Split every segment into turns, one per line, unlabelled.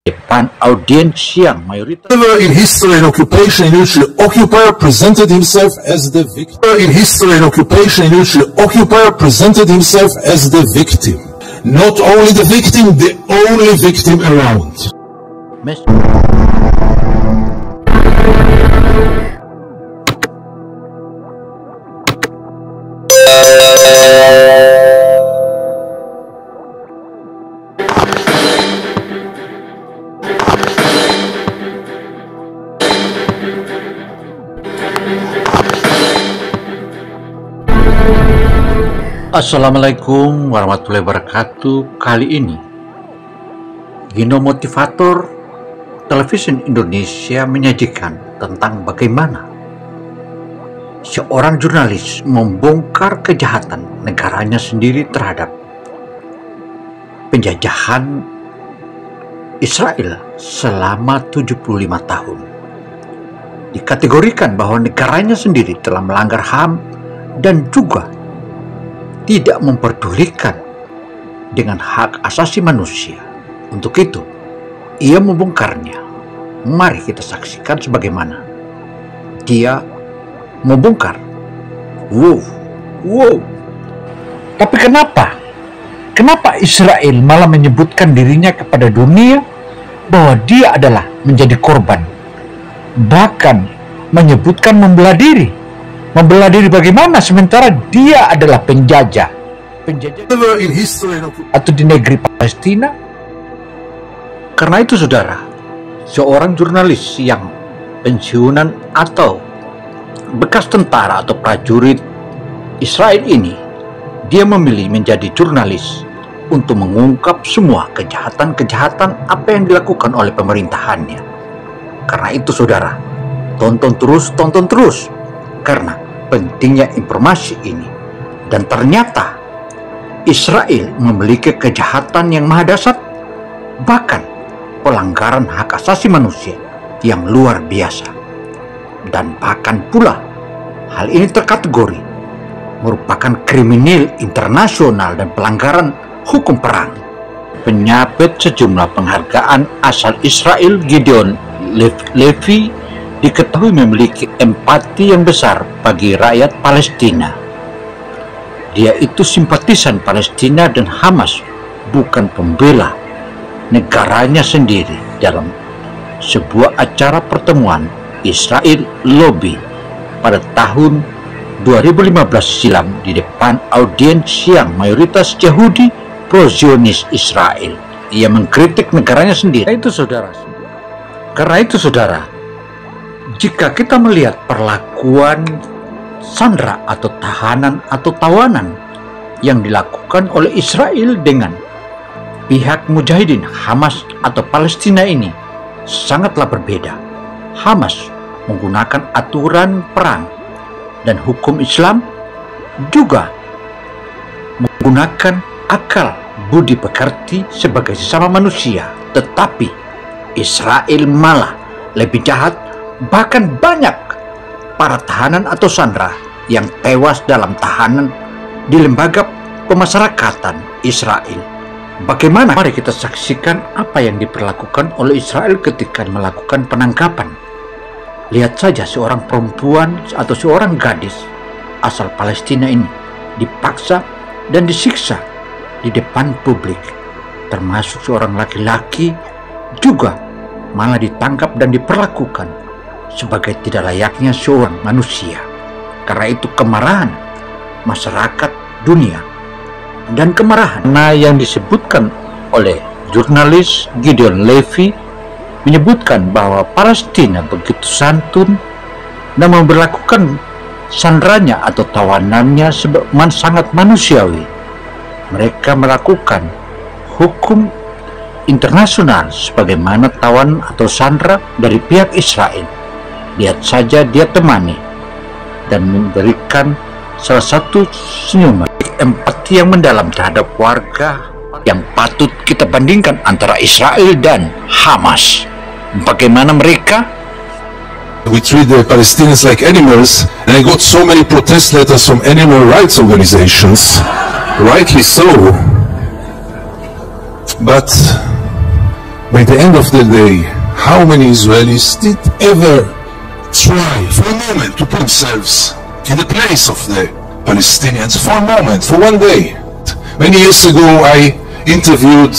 depan audiens yang mayoritas.
Never in history and occupation in which the occupier presented himself as the victim. In history and occupation in which the occupier presented himself as the victim. Not only the victim, the only victim around.
Assalamualaikum warahmatullahi wabarakatuh. Kali ini Gino Motivator Television Indonesia menyajikan tentang bagaimana seorang jurnalis membongkar kejahatan negaranya sendiri terhadap penjajahan Israel selama 75 tahun. Dikategorikan bahwa negaranya sendiri telah melanggar HAM dan juga tidak memperdulikan dengan hak asasi manusia. Untuk itu, ia membongkarnya. Mari kita saksikan sebagaimana dia membongkar. Wow. Tapi kenapa Israel malah menyebutkan dirinya kepada dunia bahwa dia adalah menjadi korban? Bahkan menyebutkan membelah diri. Membelah diri bagaimana sementara dia adalah penjajah atau di negeri Palestina? Karena itu saudara, seorang jurnalis yang pensiunan atau bekas tentara atau prajurit Israel ini, dia memilih menjadi jurnalis untuk mengungkap semua kejahatan-kejahatan apa yang dilakukan oleh pemerintahannya. Karena itu saudara, tonton terus karena pentingnya informasi ini. Dan ternyata Israel memiliki kejahatan yang maha dahsyat, bahkan pelanggaran hak asasi manusia yang luar biasa. Dan bahkan pula hal ini terkategori merupakan kriminal internasional dan pelanggaran hukum perang. Penyabet sejumlah penghargaan asal Israel, Gideon Levy, diketahui memiliki empati yang besar bagi rakyat Palestina. Dia itu simpatisan Palestina dan Hamas, bukan pembela negaranya sendiri. Dalam sebuah acara pertemuan Israel Lobby pada tahun 2015 silam di depan audiens yang mayoritas Yahudi pro-Zionis Israel, ia mengkritik negaranya sendiri. Karena itu saudara, jika kita melihat perlakuan sandera atau tahanan atau tawanan yang dilakukan oleh Israel dengan pihak mujahidin Hamas atau Palestina ini sangatlah berbeda. Hamas menggunakan aturan perang dan hukum Islam, juga menggunakan akal budi pekerti sebagai sesama manusia. Tetapi Israel malah lebih jahat. Bahkan banyak para tahanan atau sandera yang tewas dalam tahanan di lembaga pemasyarakatan Israel. Bagaimana? Mari kita saksikan apa yang diperlakukan oleh Israel ketika melakukan penangkapan. Lihat saja seorang perempuan atau seorang gadis asal Palestina ini dipaksa dan disiksa di depan publik. Termasuk seorang laki-laki juga malah ditangkap dan diperlakukan sebagai tidak layaknya seorang manusia. Karena itu kemarahan masyarakat dunia dan kemarahan yang disebutkan oleh jurnalis Gideon Levy menyebutkan bahwa Palestina begitu santun dan memperlakukan sanderanya atau tawanannya sangat manusiawi. Mereka melakukan hukum internasional sebagaimana tawan atau sandera dari pihak Israel. Lihat saja dia temani dan memberikan salah satu senyuman, empati yang mendalam terhadap warga yang patut kita bandingkan antara Israel dan Hamas. Bagaimana mereka
We treat the Palestinians like animals, and I got so many protest letters from animal rights organizations, rightly so. But By the end of the day, how many Israelis did ever try for a moment to put themselves in the place of the Palestinians for a moment, for one day? Many years ago, I interviewed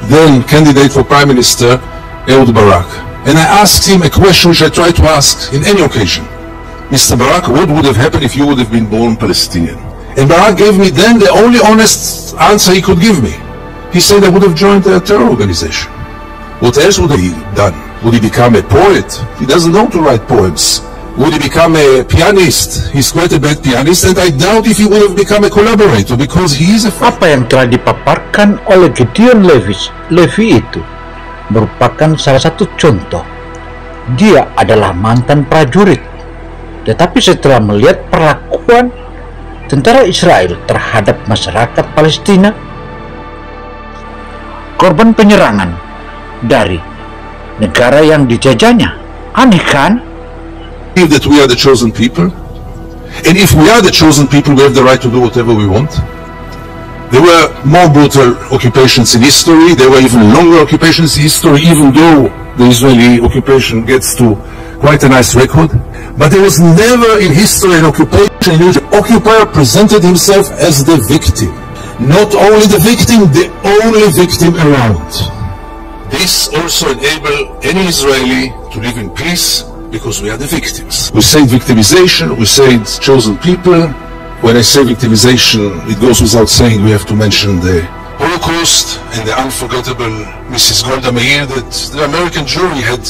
then candidate for Prime Minister Ehud Barak, and I asked him a question which I try to ask in any occasion. Mr. Barak, what would have happened if you would have been born Palestinian? And Barak gave me then the only honest answer he could give me. He said I would have joined a terror organization. What else would he have done? Would he become a poet? He doesn't know to write poems. Would he become a pianist? He's quite a bad pianist, and I doubt if he would have become a collaborator because he is a...
Apa yang telah dipaparkan oleh Gideon Levy itu merupakan salah satu contoh. Dia adalah mantan prajurit, tetapi setelah melihat perlakuan tentara Israel terhadap masyarakat Palestina, korban penyerangan dari negara yang dijajahnya. Aneh kan?
That we are the chosen people, and if we are the chosen people, we have the right to do whatever we want. There were more brutal occupations in history. There were even longer occupations in history, even though the Israeli occupation gets to quite a nice record. But there was never in history an occupation in which the occupier presented himself as the victim. Not only the victim, the only victim around. This also enabled any Israeli to live in peace, because we are the victims. We say victimization, we say chosen people. When I say victimization, it goes without saying we have to mention the Holocaust and the unforgettable Mrs. Golda Meir that the American jury had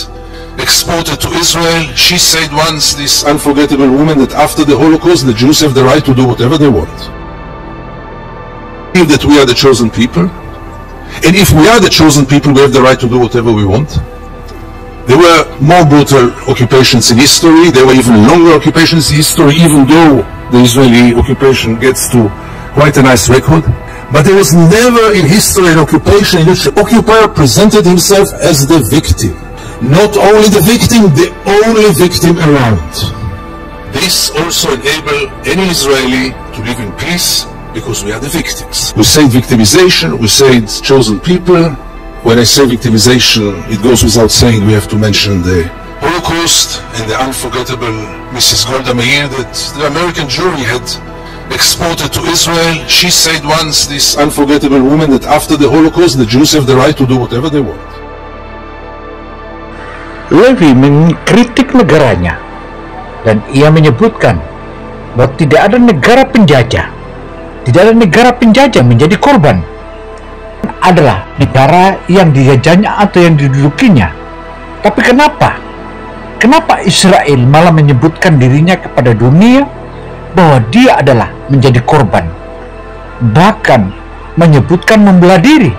exported to Israel. She said once, this unforgettable woman, that after the Holocaust the Jews have the right to do whatever they want. That we are the chosen people, and if we are the chosen people, we have the right to do whatever we want. There were more brutal occupations in history. There were even longer occupations in history, even though the Israeli occupation gets to quite a nice record. But there was never in history an occupation in which the occupier presented himself as the victim. Not only the victim, the only victim around. This also enabled any Israeli to live in peace, because we are the victims. We say victimization, we say chosen people. When I say victimization, it goes without saying we have to mention the Holocaust and the unforgettable Mrs. Golda Meir that the American jury had exported to Israel. She said once, this unforgettable woman, that after the Holocaust the Jews have the right to do whatever they want.
Levy mengkritik negaranya, dan ia menyebutkan bahwa tidak ada negara penjajah, tidak ada negara penjajah menjadi korban. Adalah negara yang dijajahnya atau yang didudukinya. Tapi kenapa Israel malah menyebutkan dirinya kepada dunia bahwa dia adalah menjadi korban, bahkan menyebutkan membela diri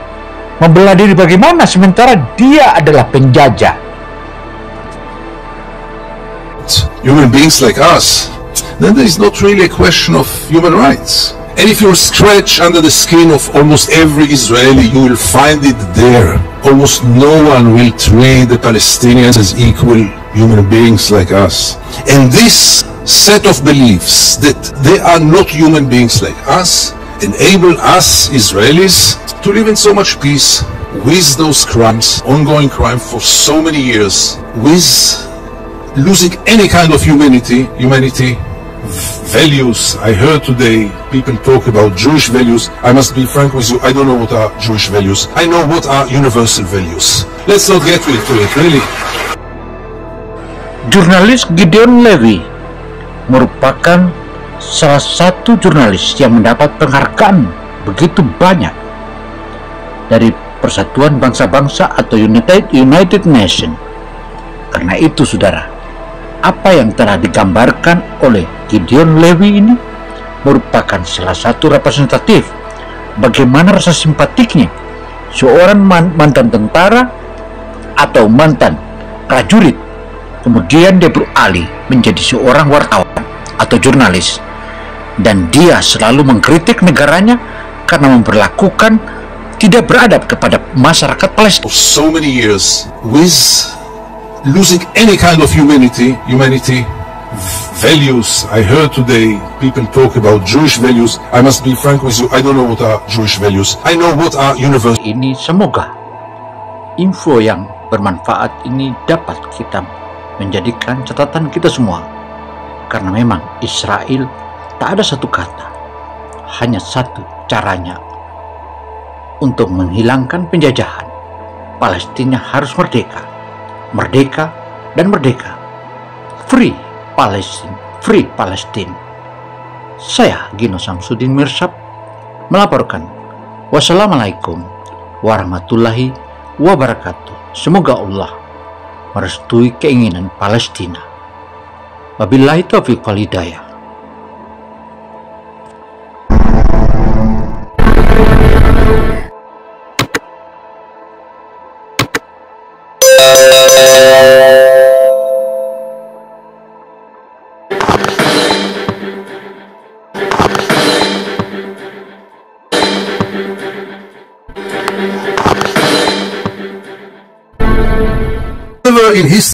bagaimana sementara dia adalah penjajah.
Human beings like us, then there is not really a question of human rights. And if you scratch under the skin of almost every Israeli, you will find it there. Almost no one will treat the Palestinians as equal human beings like us. And this set of beliefs that they are not human beings like us enable us Israelis to live in so much peace with those crimes, ongoing crime for so many years, with losing any kind of humanity, values. I heard today people talk about Jewish values. I must be frank with you, I don't know what are Jewish values. I know what are universal values. Let's not get into it, really.
Jurnalis Gideon Levy merupakan salah satu jurnalis yang mendapat penghargaan begitu banyak dari Persatuan Bangsa-Bangsa atau United Nations. Karena itu, saudara, apa yang telah digambarkan oleh Gideon Levy ini merupakan salah satu representatif bagaimana rasa simpatiknya seorang mantan tentara atau mantan prajurit kemudian dia beralih menjadi seorang wartawan atau jurnalis, dan dia selalu mengkritik negaranya karena memperlakukan tidak beradab kepada masyarakat Palestina.
For so many years, with losing any kind of humanity, values. I heard today people talk about Jewish values. I must be frank with you, I don't know what are Jewish values. I know what are universal.
Ini semoga info yang bermanfaat ini dapat kita menjadikan catatan kita semua, karena memang Israel tak ada satu kata, hanya satu caranya untuk menghilangkan penjajahan. Palestina harus merdeka, merdeka dan merdeka. Free Palestine, Free Palestine. Saya Gino Samsudin Mirsab melaporkan. Wassalamualaikum warahmatullahi wabarakatuh. Semoga Allah merestui keinginan Palestina. Wabillahi taufiq wal hidayah.
In his